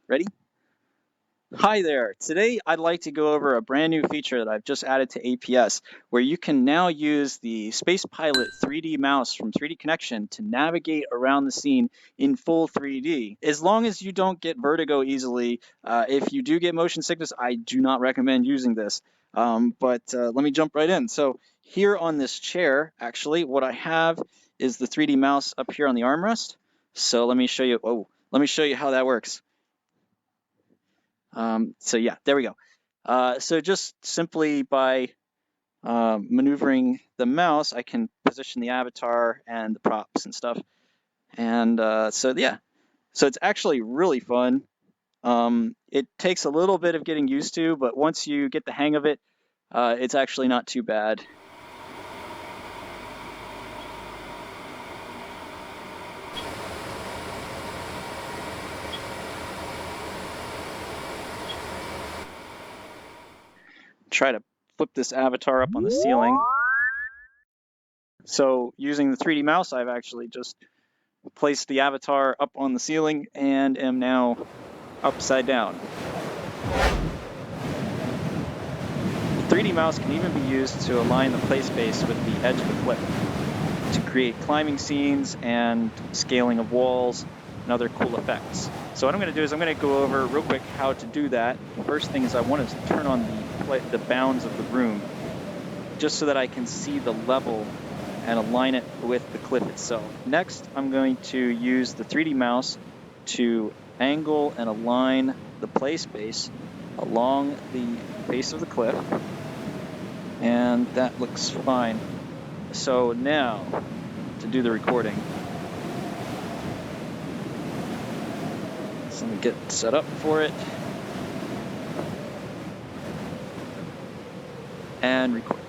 Ready? Hi there. Today I'd like to go over a brand new feature that I've just added to APS, where you can now use the Space Pilot 3D mouse from 3D Connection to navigate around the scene in full 3D. As long as you don't get vertigo easily, if you do get motion sickness, I do not recommend using this. But let me jump right in. So here on this chair, actually, what I have is the 3D mouse up here on the armrest. So let me show you. Oh, let me show you how that works. So yeah, there we go. So just simply by maneuvering the mouse, I can position the avatar and the props and stuff. And so yeah, so it's actually really fun. It takes a little bit of getting used to, but once you get the hang of it, it's actually not too bad. Try to flip this avatar up on the ceiling. So using the 3D mouse, I've actually just placed the avatar up on the ceiling and am now upside down. The 3D mouse can even be used to align the play space with the edge of the cliff to create climbing scenes and scaling of walls and other cool effects. So what I'm going to do is I'm going to go over real quick how to do that. First thing is I want to turn on the bounds of the room just so that I can see the level and align it with the cliff itself. Next, I'm going to use the 3D mouse to angle and align the play space along the base of the cliff, and that looks fine. So now, to do the recording. So let me get set up for it. And record.